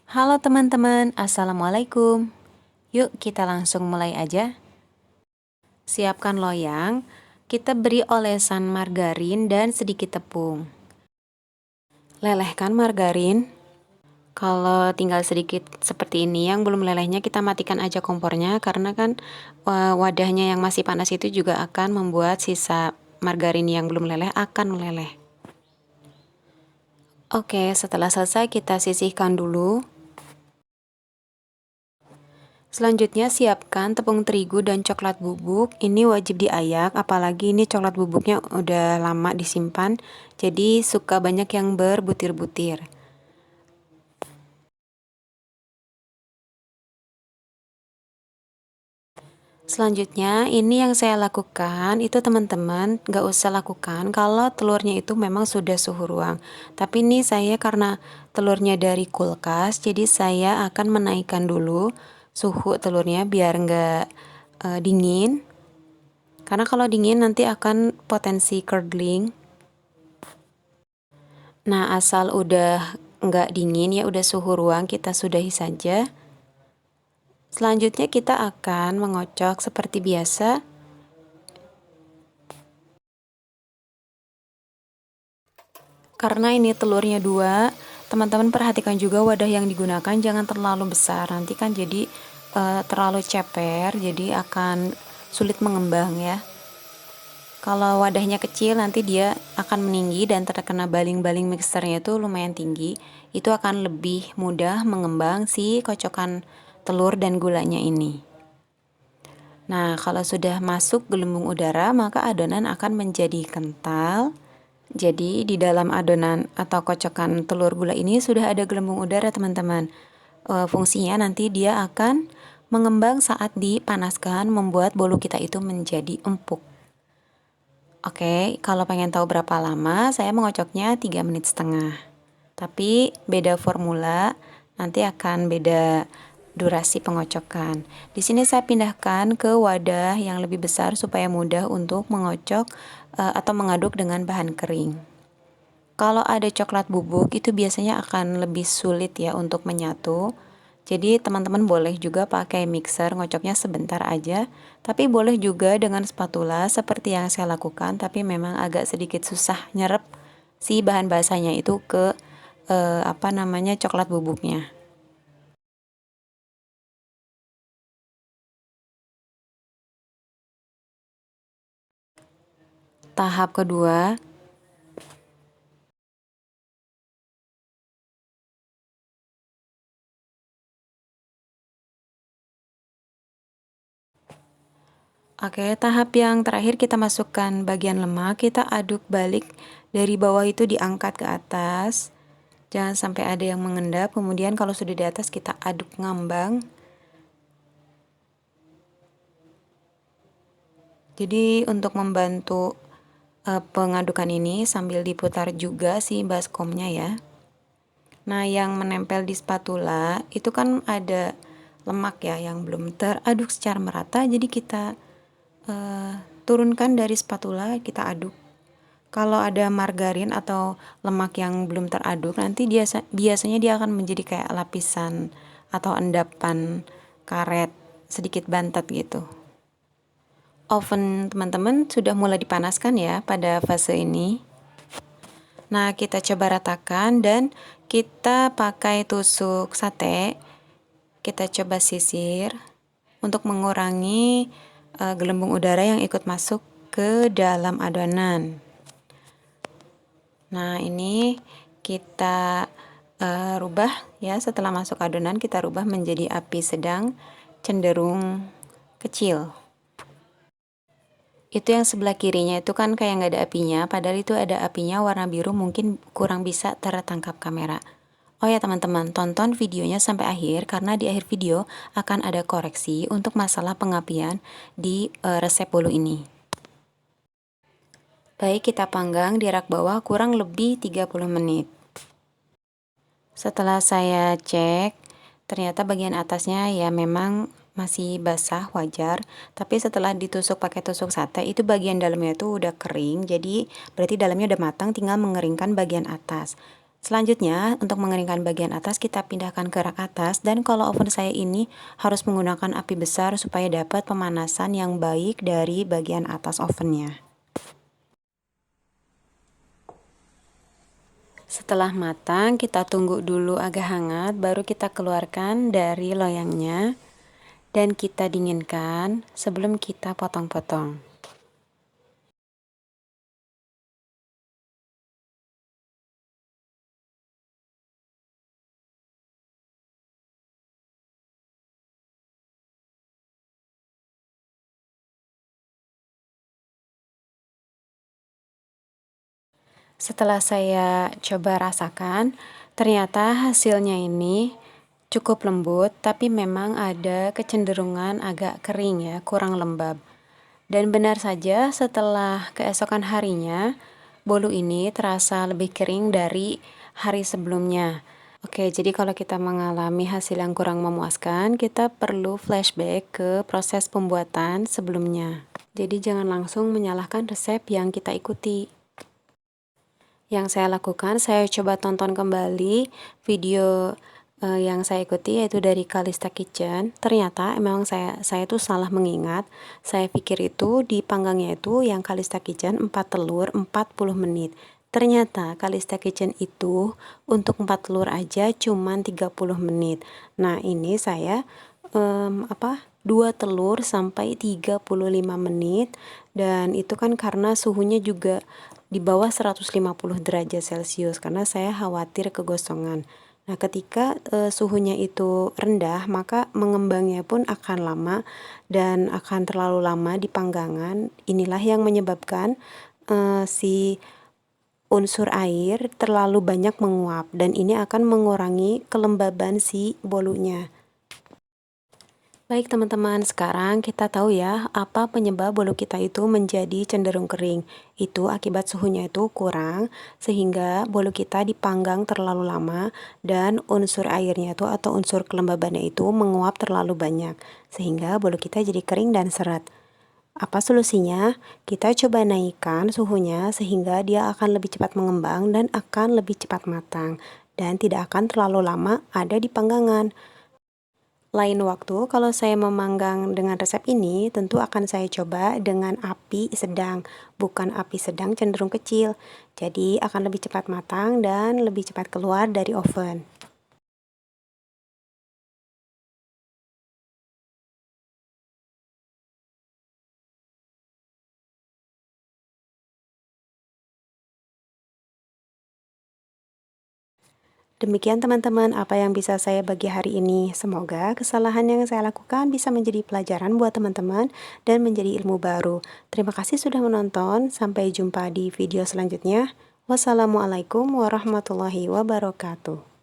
Halo teman-teman, Assalamualaikum. Yuk kita langsung mulai aja. Siapkan loyang, kita beri olesan margarin dan sedikit tepung. Lelehkan margarin. Kalau tinggal sedikit seperti ini yang belum lelehnya kita matikan aja kompornya karena kan wadahnya yang masih panas itu juga akan membuat sisa margarin yang belum leleh akan meleleh. Oke, setelah selesai kita sisihkan dulu. Selanjutnya siapkan tepung terigu dan coklat bubuk. Ini wajib diayak, apalagi ini coklat bubuknya udah lama disimpan, jadi suka banyak yang berbutir-butir. Selanjutnya ini yang saya lakukan itu teman-teman gak usah lakukan kalau telurnya itu memang sudah suhu ruang. Tapi ini saya karena telurnya dari kulkas, jadi saya akan menaikkan dulu suhu telurnya biar nggak dingin. Karena kalau dingin nanti akan potensi curdling. Nah, asal udah nggak dingin ya udah suhu ruang kita sudahi saja. Selanjutnya kita akan mengocok seperti biasa. Karena ini telurnya 2, teman-teman perhatikan juga wadah yang digunakan jangan terlalu besar. Nanti kan jadi terlalu ceper, jadi akan sulit mengembang ya. Kalau wadahnya kecil nanti dia akan meninggi dan terkena baling-baling mixernya itu lumayan tinggi. Itu akan lebih mudah mengembang si kocokan telur dan gulanya ini. Nah, kalau sudah masuk gelembung udara, maka adonan akan menjadi kental. Jadi di dalam adonan atau kocokan telur gula ini sudah ada gelembung udara teman-teman. Fungsinya nanti dia akan mengembang saat dipanaskan membuat bolu kita itu menjadi empuk. Oke, kalau pengen tahu berapa lama, saya mengocoknya 3 menit setengah. Tapi beda formula, nanti akan beda durasi pengocokan. Di sini saya pindahkan ke wadah yang lebih besar supaya mudah untuk mengocok atau mengaduk dengan bahan kering. Kalau ada coklat bubuk itu biasanya akan lebih sulit ya untuk menyatu. Jadi teman-teman boleh juga pakai mixer ngocoknya sebentar aja, tapi boleh juga dengan spatula seperti yang saya lakukan, tapi memang agak sedikit susah nyerap si bahan basahnya itu ke coklat bubuknya. Tahap kedua, oke, tahap yang terakhir kita masukkan bagian lemak, kita aduk balik dari bawah itu diangkat ke atas. Jangan sampai ada yang mengendap, kemudian kalau sudah di atas kita aduk ngambang. Jadi untuk membantu pengadukan ini sambil diputar juga si baskomnya ya. Nah, yang menempel di spatula itu kan ada lemak ya yang belum teraduk secara merata, jadi kita turunkan dari spatula, kita aduk. Kalau ada margarin atau lemak yang belum teraduk, nanti biasanya dia akan menjadi kayak lapisan atau endapan karet sedikit bantet gitu. Oven teman-teman sudah mulai dipanaskan ya pada fase ini. Nah, kita coba ratakan dan kita pakai tusuk sate. Kita coba sisir untuk mengurangi gelembung udara yang ikut masuk ke dalam adonan. Nah, ini kita rubah ya, setelah masuk adonan kita rubah menjadi api sedang cenderung kecil. Itu yang sebelah kirinya itu kan kayak nggak ada apinya, padahal itu ada apinya warna biru, mungkin kurang bisa tertangkap kamera. Oh ya teman-teman, tonton videonya sampai akhir karena di akhir video akan ada koreksi untuk masalah pengapian di resep bolu ini. Baik, kita panggang di rak bawah kurang lebih 30 menit. Setelah saya cek, ternyata bagian atasnya ya memang masih basah, wajar. Tapi setelah ditusuk pakai tusuk sate, itu bagian dalamnya itu udah kering. Jadi berarti dalamnya udah matang, tinggal mengeringkan bagian atas. Selanjutnya, untuk mengeringkan bagian atas kita pindahkan ke rak atas, dan kalau oven saya ini harus menggunakan api besar supaya dapat pemanasan yang baik dari bagian atas ovennya. Setelah matang, kita tunggu dulu agak hangat, baru kita keluarkan dari loyangnya dan kita dinginkan sebelum kita potong-potong. Setelah saya coba rasakan, ternyata hasilnya ini cukup lembut, tapi memang ada kecenderungan agak kering ya, kurang lembab. Dan benar saja setelah keesokan harinya, bolu ini terasa lebih kering dari hari sebelumnya. Oke, jadi kalau kita mengalami hasil yang kurang memuaskan, kita perlu flashback ke proses pembuatan sebelumnya. Jadi jangan langsung menyalahkan resep yang kita ikuti. Yang saya lakukan, saya coba tonton kembali video yang saya ikuti, yaitu dari Kalista Kitchen. Ternyata memang saya tuh salah mengingat. Saya pikir itu dipanggangnya itu yang Kalista Kitchen 4 telur 40 menit. Ternyata Kalista Kitchen itu untuk 4 telur aja cuman 30 menit. Nah, ini saya 2 telur sampai 35 menit, dan itu kan karena suhunya juga di bawah 150 derajat Celcius karena saya khawatir kegosongan. Nah, ketika suhunya itu rendah, maka mengembangnya pun akan lama dan akan terlalu lama di panggangan. Inilah yang menyebabkan si unsur air terlalu banyak menguap, dan ini akan mengurangi kelembaban si bolunya. Baik teman-teman, sekarang kita tahu ya apa penyebab bolu kita itu menjadi cenderung kering. Itu akibat suhunya itu kurang, sehingga bolu kita dipanggang terlalu lama dan unsur airnya itu atau unsur kelembabannya itu menguap terlalu banyak, sehingga bolu kita jadi kering dan seret. Apa solusinya? Kita coba naikkan suhunya sehingga dia akan lebih cepat mengembang dan akan lebih cepat matang, dan tidak akan terlalu lama ada di panggangan. Lain waktu, kalau saya memanggang dengan resep ini, tentu akan saya coba dengan api sedang, bukan api sedang cenderung kecil. Jadi akan lebih cepat matang dan lebih cepat keluar dari oven. Demikian teman-teman apa yang bisa saya bagi hari ini. Semoga kesalahan yang saya lakukan bisa menjadi pelajaran buat teman-teman dan menjadi ilmu baru. Terima kasih sudah menonton. Sampai jumpa di video selanjutnya. Wassalamualaikum warahmatullahi wabarakatuh.